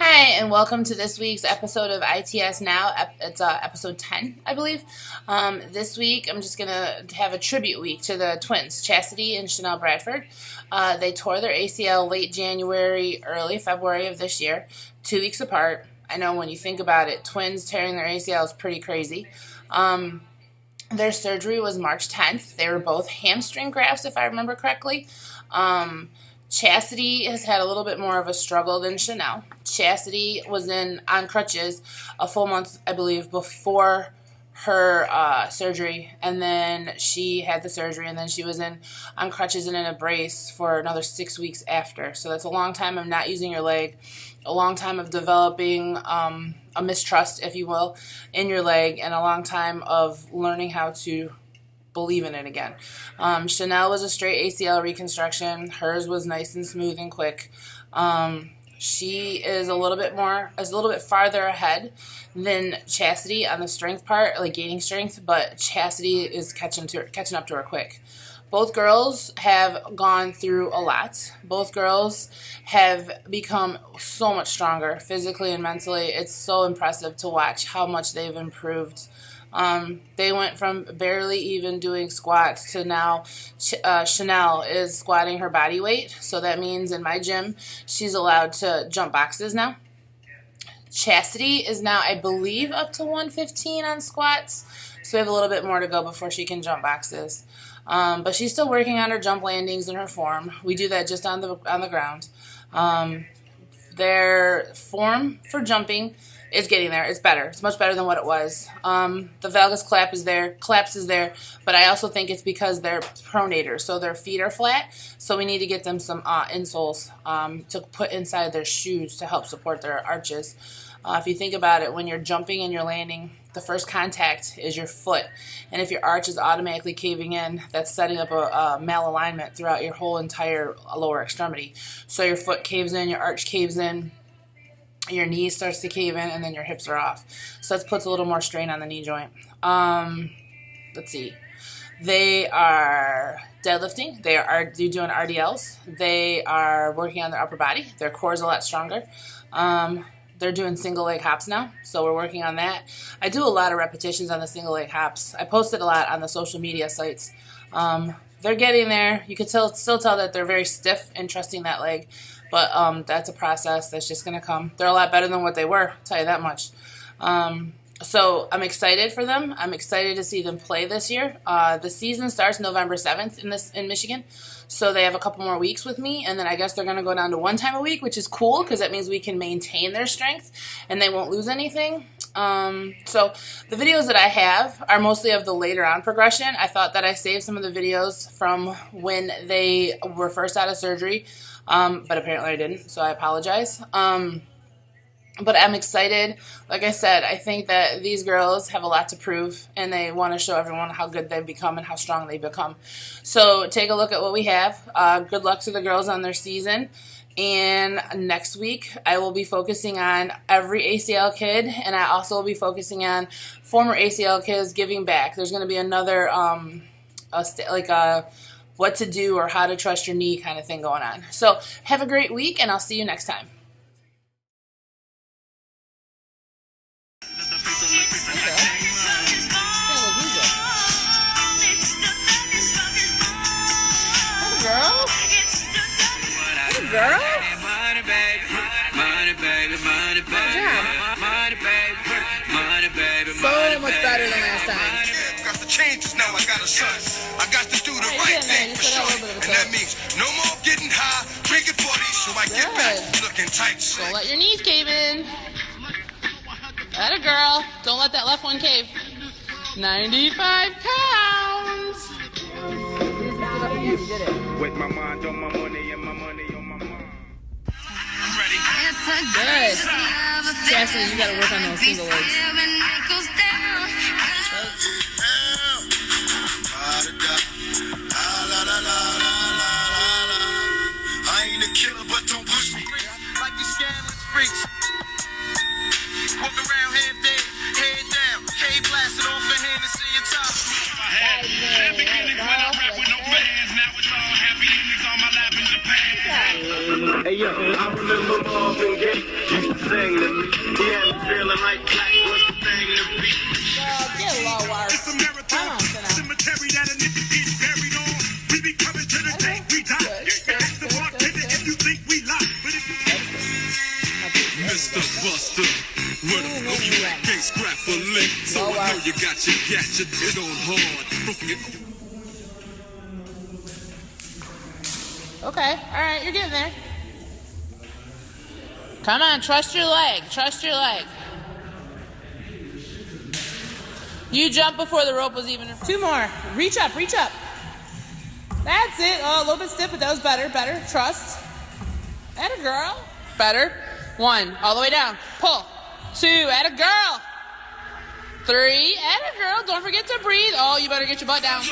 Hi, and welcome to this week's episode of ITS Now. It's episode 10, I believe. This week, I'm just going to have a tribute week to the twins, Chastity and Chanel Bradford. They tore their ACL late January, early February of this year, 2 weeks apart. I know when you think about it, twins tearing their ACL is pretty crazy. Their surgery was March 10th. They were both hamstring grafts, if I remember correctly. Chastity has had a little bit more of a struggle than Chanel. Chastity was on crutches a full month, I believe, before her surgery, and then she had the surgery, and then she was on crutches and in a brace for another 6 weeks after. So that's a long time of not using your leg, a long time of developing a mistrust, if you will, in your leg, and a long time of learning how to believe in it again. Chanel was a straight ACL reconstruction. Hers was nice and smooth and quick. She is a little bit farther ahead than Chastity on the strength part, like gaining strength, but Chastity is catching up to her quick. Both girls have gone through a lot. Both girls have become so much stronger physically and mentally. It's so impressive to watch how much they've improved. They went from barely even doing squats to now Chanel is squatting her body weight. So that means in my gym, she's allowed to jump boxes now. Chastity is now, I believe, up to 115 on squats. So we have a little bit more to go before she can jump boxes. But she's still working on her jump landings and her form. We do that just on the ground. Their form for jumping is getting there. It's better. It's much better than what it was. The valgus collapse is there, but I also think it's because they're pronators, so their feet are flat, so we need to get them some insoles to put inside their shoes to help support their arches. If you think about it, when you're jumping and you're landing, the first contact is your foot, and if your arch is automatically caving in, that's setting up a malalignment throughout your whole entire lower extremity. So your foot caves in, your arch caves in, your knee starts to cave in, and then your hips are off. So that puts a little more strain on the knee joint. Let's see. They are deadlifting. They're doing RDLs. They are working on their upper body. Their core is a lot stronger. They're doing single leg hops now, so we're working on that. I do a lot of repetitions on the single leg hops. I post it a lot on the social media sites. They're getting there. You can still tell that they're very stiff and trusting that leg, but that's a process that's just going to come. They're a lot better than what they were, I'll tell you that much. So I'm excited for them. I'm excited to see them play this year. The season starts November 7th in Michigan, so they have a couple more weeks with me, and then I guess they're going to go down to 1 time a week, which is cool because that means we can maintain their strength and they won't lose anything. So the videos that I have are mostly of the later on progression. I thought that I saved some of the videos from when they were first out of surgery, but apparently I didn't, so I apologize. But I'm excited. Like I said, I think that these girls have a lot to prove, and they want to show everyone how good they've become and how strong they've become. So take a look at what we have. Good luck to the girls on their season. And next week, I will be focusing on every ACL kid, and I also will be focusing on former ACL kids giving back. There's going to be another what to do or how to trust your knee kind of thing going on. So have a great week, and I'll see you next time. Girl? Money, baby. Money, baby. Money, baby. Money, baby. Money, baby. So much better than last time. Got to change this now. I got a son. I got to do the right thing for sure. And that means no more getting high, drinking 40, so I get back looking tight. Don't let your knees cave in. Atta girl. Don't let that left one cave. 95 pounds. With my mind on my money and my money on my mind. I'm ready. Good. Chastity, you gotta work on those single legs. I ain't a killer, but don't push me. Like you scandalous freaks. Walk around half dead, head down, head blasted off a hand and see your top. Happy feelings when I rap with no fans. Now it's all happy endings on my lap in Japan. Hey yo, I remember Marvin Gaye used to sing to me. He had me feeling like black was the thing to be. Get lower. It's a marathon, cemetery that a nigga get buried on. We be coming to the day we die. Ask the bartender if you think we lie. But if you Mr. Buster, where the fuck you at? Can't scrap a lick, so I know you got your gadget hit on hard. Okay, alright, you're getting there. Come on, trust your leg. Trust your leg. You jumped before the rope was even... 2 more. Reach up, reach up. That's it. Oh, a little bit stiff, but that was better. Better. Trust. Atta girl. Better. 1. All the way down. Pull. 2. Atta girl. 3. Atta girl. Don't forget to breathe. Oh, you better get your butt down.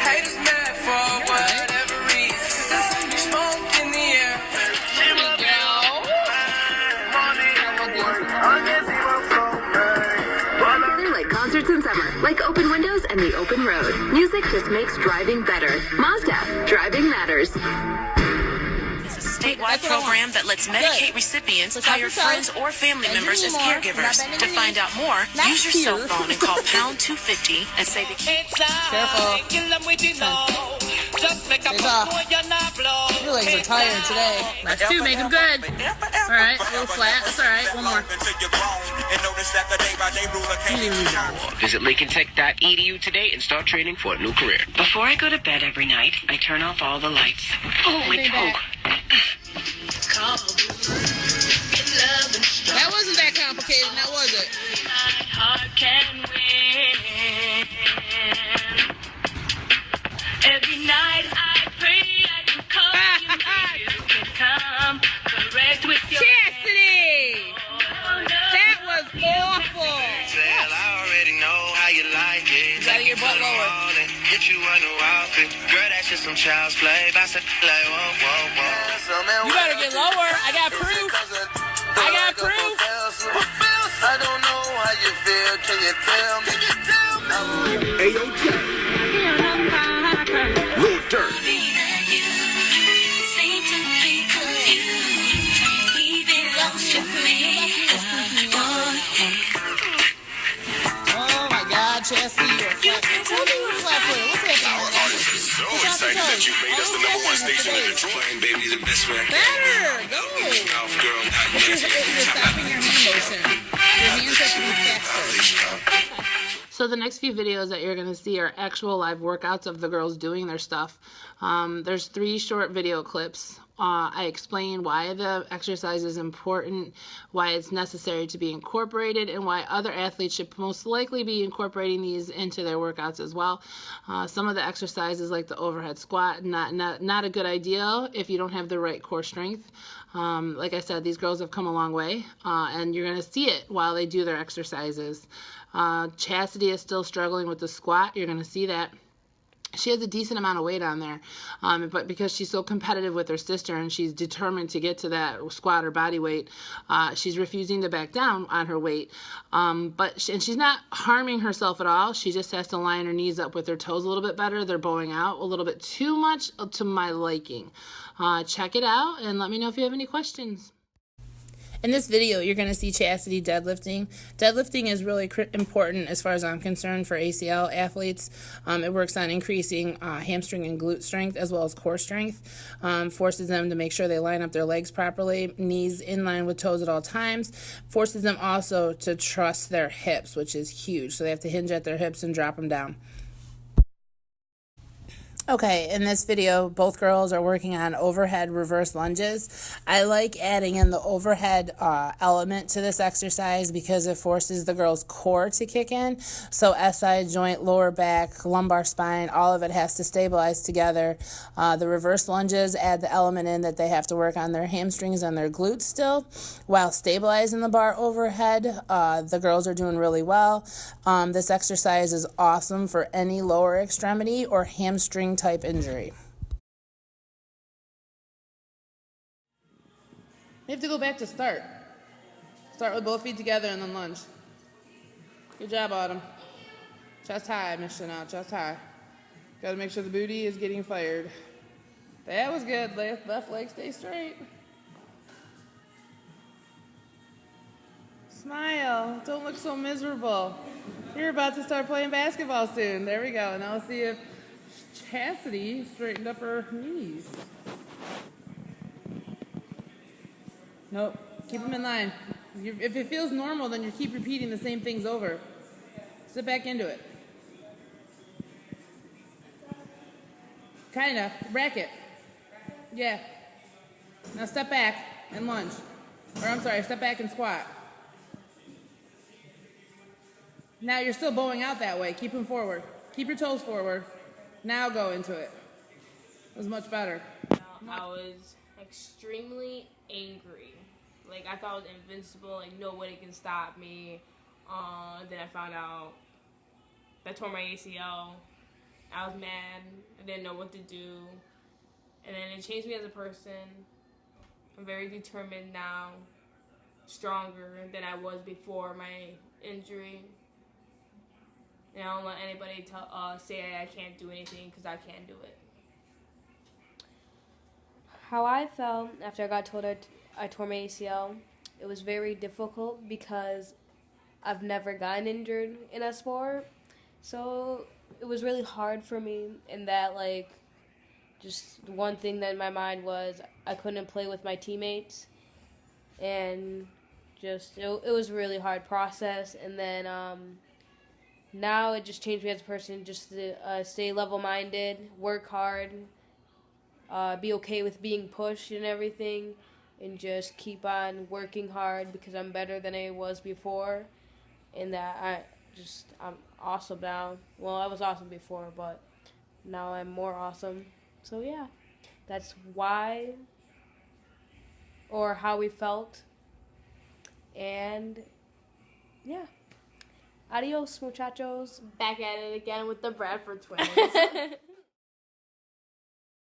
haters mad for whatever reason. Smoke in the air. They're like concerts in summer, like open windows and the open road. Music just makes driving better. Mazda, driving matters. Statewide program that lets Medicaid recipients hire friends or family members as caregivers. To find out more, use your cell phone and call pound 250 and say the key. Careful. Your legs are tired today. That's 2. Make them good. Alright, a little flat. That's alright. 1 more. Visit LincolnTech.edu today and start training for a new career. Before I go to bed every night, I turn off all the lights. Oh, my toe. That wasn't that complicated, now was it? Every night I pray I can come. You can come correct with your Chastity! That was awful. I already know how you like it. You gotta get your butt lower. Get you a new outfit. Girl, that's just some child's play. I said, like, whoa, whoa, whoa. You better get lower. I got proof. I got proof. I don't know how you feel. Can you tell me? A-OK. Lil Durk. Oh my God, Chastity, you're a flat player. What's happening? So excited that you made us the #1 station in Detroit. Playing baby the best way I can. Better! Go! Mouth girl, not You're stopping your hand motion. Your hands have to be faster. So the next few videos that you're going to see are actual live workouts of the girls doing their stuff. There's 3 short video clips. I explain why the exercise is important, why it's necessary to be incorporated, and why other athletes should most likely be incorporating these into their workouts as well. Some of the exercises, like the overhead squat, not a good idea if you don't have the right core strength. Like I said, these girls have come a long way, and you're going to see it while they do their exercises. Chastity is still struggling with the squat. You're going to see that. She has a decent amount of weight on there, but because she's so competitive with her sister and she's determined to get to that squat or body weight, she's refusing to back down on her weight. And she's not harming herself at all. She just has to line her knees up with her toes a little bit better. They're bowing out a little bit too much to my liking. Check it out and let me know if you have any questions. In this video, you're going to see Chastity deadlifting. Deadlifting is really important as far as I'm concerned for ACL athletes. It works on increasing hamstring and glute strength as well as core strength. Forces them to make sure they line up their legs properly, knees in line with toes at all times. Forces them also to trust their hips, which is huge. So they have to hinge at their hips and drop them down. Okay, in this video, both girls are working on overhead reverse lunges. I like adding in the overhead element to this exercise because it forces the girl's core to kick in. So SI joint, lower back, lumbar spine, all of it has to stabilize together. The reverse lunges add the element in that they have to work on their hamstrings and their glutes still while stabilizing the bar overhead. The girls are doing really well. This exercise is awesome for any lower extremity or hamstring type injury. You have to go back to start. Start with both feet together and then lunge. Good job, Autumn. Chest high, Miss Chanel, chest high. Got to make sure the booty is getting fired. That was good. Left leg stay straight. Smile. Don't look so miserable. You're about to start playing basketball soon. There we go. Now let's see if Chastity straightened up her knees. Nope. Keep them in line. If it feels normal, then you keep repeating the same things over. Sit back into it. Kinda. Racket. Yeah. Now step back and lunge. Or I'm sorry, step back and squat. Now you're still bowing out that way. Keep them forward. Keep your toes forward. Now go into it. It was much better. I was extremely angry. Like, I thought I was invincible. Like, nobody can stop me. Then I found out that I tore my ACL. I was mad. I didn't know what to do. And then it changed me as a person. I'm very determined now. Stronger than I was before my injury. And I don't let anybody say I can't do anything, because I can do it. How I felt after I got told I tore my ACL, it was very difficult because I've never gotten injured in a sport. So it was really hard for me in that, like, just one thing that in my mind was I couldn't play with my teammates. And just, it was a really hard process. And then now it just changed me as a person, just to stay level-minded, work hard, be okay with being pushed and everything, and just keep on working hard because I'm better than I was before, and that I'm awesome now. Well, I was awesome before, but now I'm more awesome. So yeah, that's why or how we felt, and yeah. Adios, muchachos. Back at it again with the Bradford twins.